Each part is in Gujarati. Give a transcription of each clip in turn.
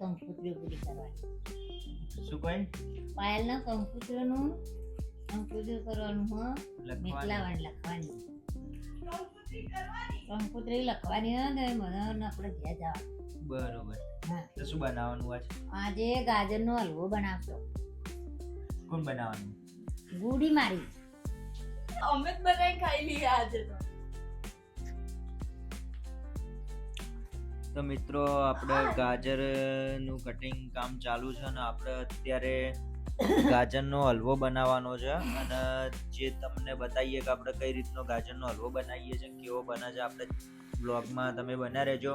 કંકુતરી પૂરી કરવાની. શું કોઈ પાયલના કંકુતરીનું કંકુતરી કરવાનું હો. લખવાનું લખવાની કંકુતરી લખવાની હોય ને મને આપણે ઘેર જવાનું. બરોબર. હા. તો શું બનાવવાનું આજે ગાજરનો હલવો બનાવશો. કોણ બનાવવાનું? ગુડી મારી. અમે જ બનાવી ખાઈ લઈએ આજે તો. તો મિત્રો આપણે ગાજરનું કટિંગ કામ ચાલુ છે અને આપણે અત્યારે ગાજરનો હલવો બનાવવાનો છે અને જે તમને બતાવીએ કે આપણે કઈ રીતનો ગાજરનો હલવો બનાવીએ છીએ કેવો બને છે આપણે બ્લોગમાં તમે બન્યા રહેજો.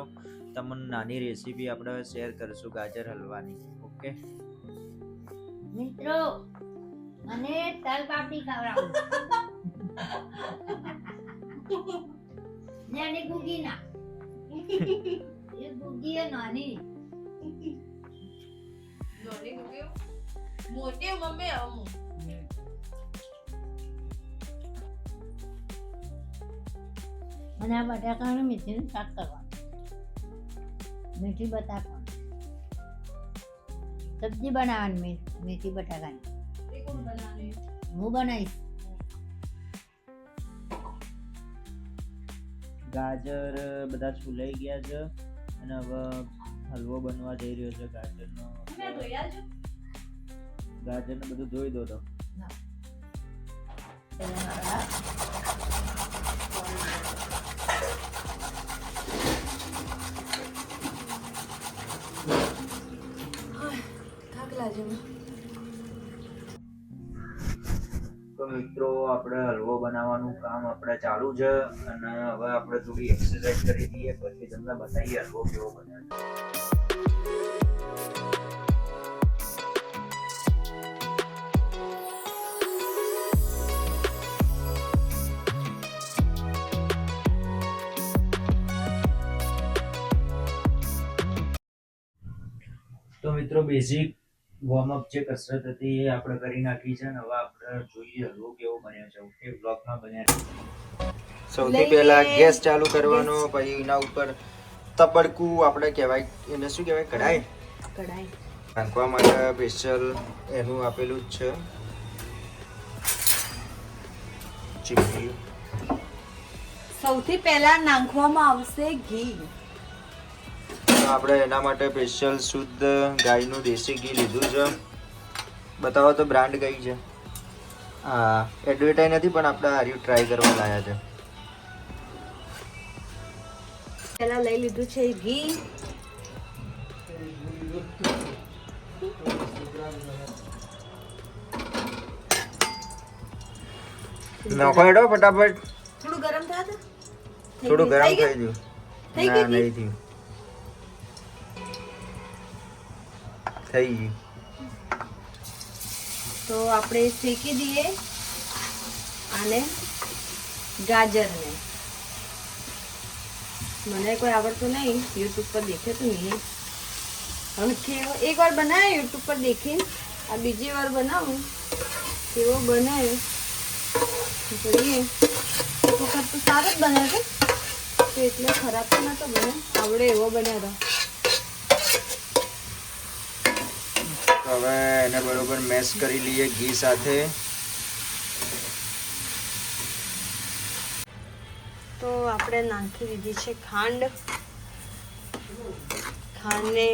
તમને નાની રેસીપી આપણે શેર કરીશું ગાજર હલવાની. ઓકે મિત્રો મને તલ પાપડી ખવડાવો. નાની ગુગી ના એ ગુગી એ નાની નાની ગુગી મોટી મમ્મી આવું. અને આ બટાકાનું મેથીનું શાક કરવાનું. મેથી બટાકા સબ્જી બનાવવાની મેથી બટાકાની. એ કોણ બનાવે? હું બનાવીશ. ગાજર બધા છૂલાઈ ગયા છે અને હવે હલવો બનવા જઈ રહ્યો છે ગાજરનો. મેં ધોયા છે. ગાજરને બધું ધોઈ દો તો. થાક લાગે મને. તો મિત્રો આપણે હલવો બનાવવાનું કામ આપણે ચાલુ છે અને હવે આપણે થોડી એક્સરસાઇઝ કરી દઈએ પછી તમને બતાવીએ હલવો કેવો બને છે. તો મિત્રો બેઝિક વોર્મઅપ જે કસરત હતી એ આપણે કરી નાખી છે અને હવે આપણે જોઈએ હલવો કેવો બન્યો છે. ઓકે બ્લોગમાં બન્યા રહેજો. સૌથી પહેલા ગેસ ચાલુ કરવાનો પછી એના ઉપર તબડકું આપણે કહેવાય એને શું કહેવાય કઢાઈ નાખવા માટે સ્પેશિયલ એનું આપેલું જ છે ચીપી. સૌથી પહેલા નાખવામાં આવશે ઘી. આપણે એના માટે સ્પેશિયલ શુદ્ધ ગાયનું દેશી ઘી લીધું છે. બતાવો તો બ્રાન્ડ કઈ છે? હા એડવર્ટાઈઝ નથી પણ આપણે હાર્યું ટ્રાય કરવા લાયા છે. પહેલા લઈ લીધું છે ઘી. નાખો હેડો ફટાફટ. થોડું ગરમ થયા તો થોડું ગરમ થઈ ગયું. થઈ ના ગયું? નહીં થયું. થઈ ગયું. તો આપણે શેકી દઈએ આને ગાજરને. મને કોઈ આવડતું નહીં, યુટ્યુબ પર દેખે તો નહીં. હવે એક વાર બનાવ્યો યુટ્યુબ પર દેખીને, આ બીજી વાર બનાવું કેવો બનાવ્યો જોઈએ. એક વખત તો સારો જ બનાવ્યો તો એટલે ખરાબ તો નતો બને, આવડે એવો બનાવ્યો. હવે એને બરોબર મેશ કરી લઈએ ઘી સાથે. તો આપણે નાખી દીધી છે ખાંડ. ખાંડને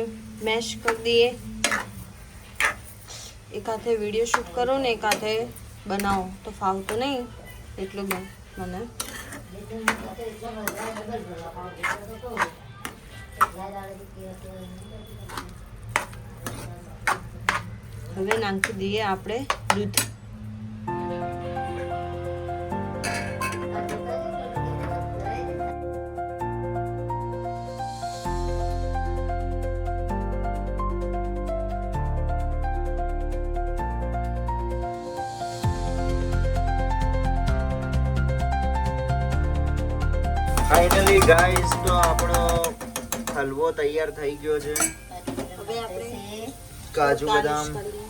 મેશ કરી દઈએ. એક હાથે વિડીયો શૂટ કરો ને એક હાથે બનાવો તો ફાવતું નહીં એટલું મને. હવે નાખી દઈએ આપણે દૂધ. ફાઇનલી ગાઈસ તો આપણો હલવો તૈયાર થઈ ગયો છે. હવે આપણે કાજુ બદામ. ગાર્નિશ કરી દઈએ.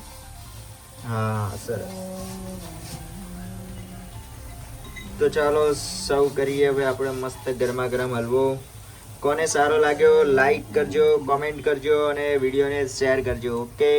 હા સરસ. તો ચાલો સર્વ કરીએ હવે આપણે મસ્ત ગરમા ગરમ હલવો. કોને સારો લાગ્યો લાઈક કરજો, કોમેન્ટ કરજો અને વિડીયોને શેર કરજો. ઓકે.